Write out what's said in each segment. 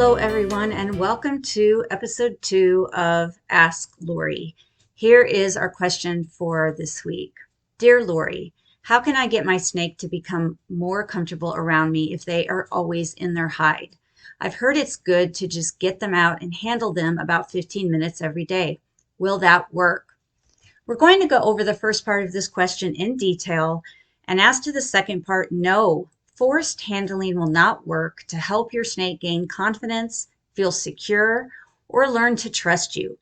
Hello, everyone, and welcome to episode 2 of Ask Lori. Here is our question for this week. Dear Lori, how can I get my snake to become more comfortable around me if they are always in their hide? I've heard it's good to just get them out and handle them about 15 minutes every day. Will that work? We're going to go over the first part of this question in detail, and as to the second part, no. Forced handling will not work to help your snake gain confidence, feel secure, or learn to trust you.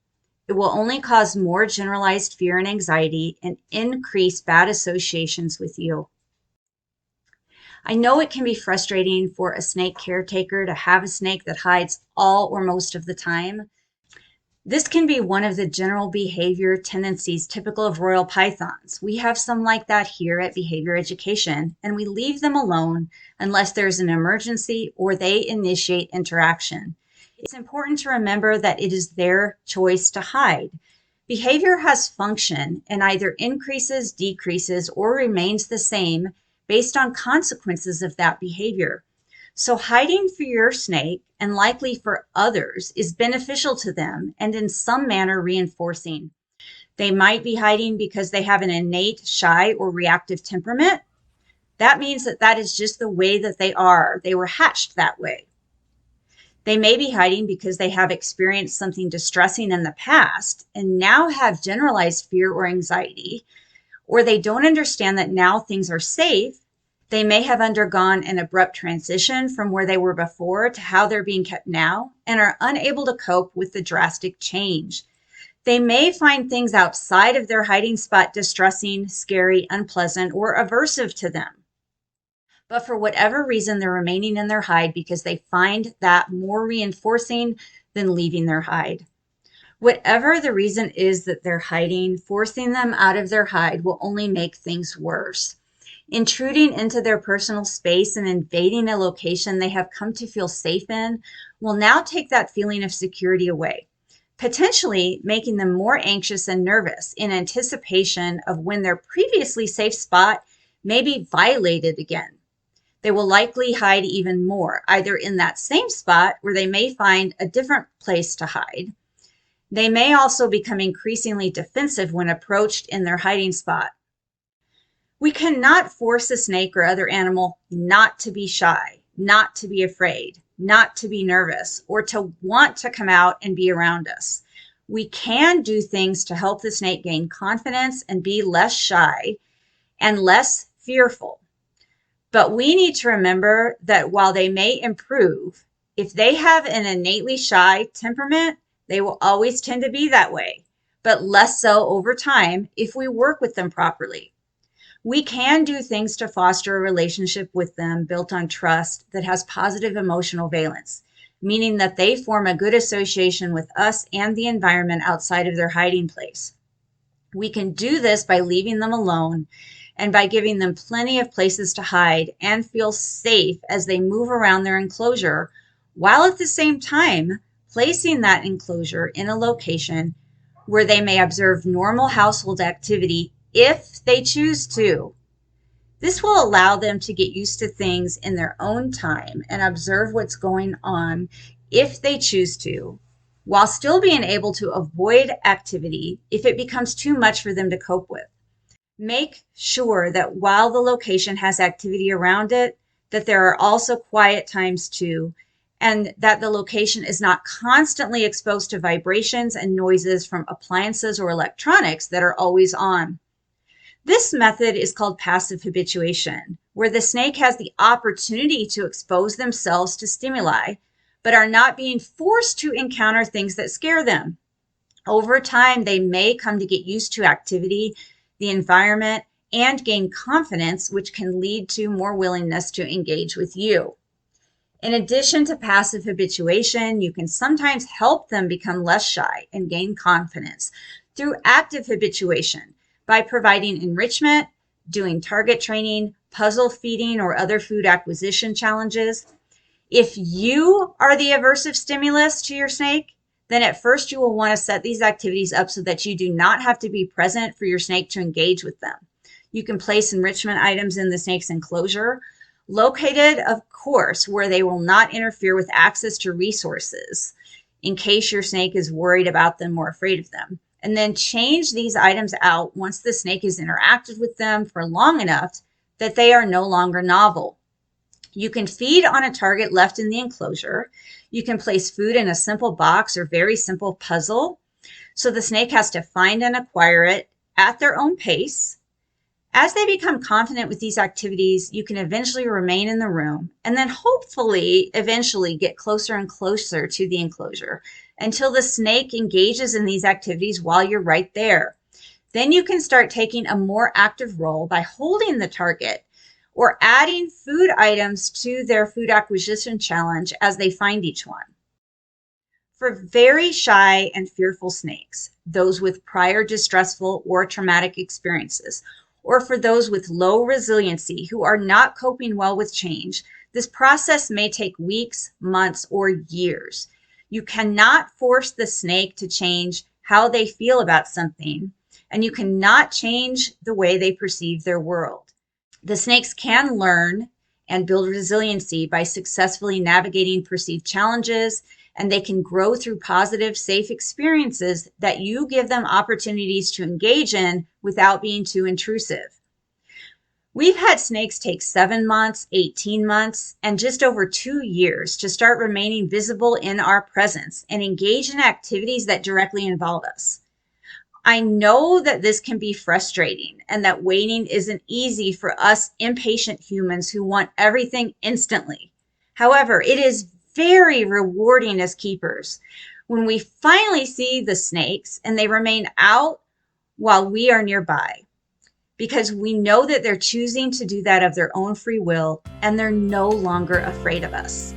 It will only cause more generalized fear and anxiety and increase bad associations with you. I know it can be frustrating for a snake caretaker to have a snake that hides all or most of the time. This can be one of the general behavior tendencies typical of royal pythons. We have some like that here at Behavior Education, and we leave them alone unless there's an emergency or they initiate interaction. It's important to remember that it is their choice to hide. Behavior has function and either increases, decreases, or remains the same based on consequences of that behavior. So hiding for your snake, and likely for others, is beneficial to them and in some manner reinforcing. They might be hiding because they have an innate shy or reactive temperament. That means that is just the way that they are. They were hatched that way. They may be hiding because they have experienced something distressing in the past and now have generalized fear or anxiety, or they don't understand that now things are safe. They may have undergone an abrupt transition from where they were before to how they're being kept now and are unable to cope with the drastic change. They may find things outside of their hiding spot distressing, scary, unpleasant, or aversive to them. But for whatever reason, they're remaining in their hide because they find that more reinforcing than leaving their hide. Whatever the reason is that they're hiding, forcing them out of their hide will only make things worse. Intruding into their personal space and invading a location they have come to feel safe in will now take that feeling of security away, potentially making them more anxious and nervous in anticipation of when their previously safe spot may be violated again. They will likely hide even more, either in that same spot or they may find a different place to hide. They may also become increasingly defensive when approached in their hiding spot. We cannot force a snake or other animal not to be shy, not to be afraid, not to be nervous, or to want to come out and be around us. We can do things to help the snake gain confidence and be less shy and less fearful. But we need to remember that while they may improve, if they have an innately shy temperament, they will always tend to be that way, but less so over time if we work with them properly. We can do things to foster a relationship with them built on trust that has positive emotional valence, meaning that they form a good association with us and the environment outside of their hiding place. We can do this by leaving them alone and by giving them plenty of places to hide and feel safe as they move around their enclosure, while at the same time placing that enclosure in a location where they may observe normal household activity if they choose to. This will allow them to get used to things in their own time and observe what's going on if they choose to, while still being able to avoid activity if it becomes too much for them to cope with. Make sure that while the location has activity around it, that there are also quiet times too, and that the location is not constantly exposed to vibrations and noises from appliances or electronics that are always on. This method is called passive habituation, where the snake has the opportunity to expose themselves to stimuli, but are not being forced to encounter things that scare them. Over time, they may come to get used to activity, the environment, and gain confidence, which can lead to more willingness to engage with you. In addition to passive habituation, you can sometimes help them become less shy and gain confidence through active habituation, by providing enrichment, doing target training, puzzle feeding, or other food acquisition challenges. If you are the aversive stimulus to your snake, then at first you will want to set these activities up so that you do not have to be present for your snake to engage with them. You can place enrichment items in the snake's enclosure, Located, of course, where they will not interfere with access to resources in case your snake is worried about them or afraid of them. And then change these items out once the snake has interacted with them for long enough that they are no longer novel. You can feed on a target left in the enclosure. You can place food in a simple box or very simple puzzle. So the snake has to find and acquire it at their own pace. As they become confident with these activities, you can eventually remain in the room and then hopefully eventually get closer and closer to the enclosure until the snake engages in these activities while you're right there. Then you can start taking a more active role by holding the target or adding food items to their food acquisition challenge as they find each one. For very shy and fearful snakes, those with prior distressful or traumatic experiences, or for those with low resiliency who are not coping well with change, this process may take weeks, months, or years. You cannot force the snake to change how they feel about something, and you cannot change the way they perceive their world. The snakes can learn and build resiliency by successfully navigating perceived challenges, and they can grow through positive, safe experiences that you give them opportunities to engage in without being too intrusive. We've had snakes take 7 months, 18 months, and just over 2 years to start remaining visible in our presence and engage in activities that directly involve us. I know that this can be frustrating and that waiting isn't easy for us impatient humans who want everything instantly. However, it is very rewarding as keepers when we finally see the snakes and they remain out while we are nearby, because we know that they're choosing to do that of their own free will and they're no longer afraid of us.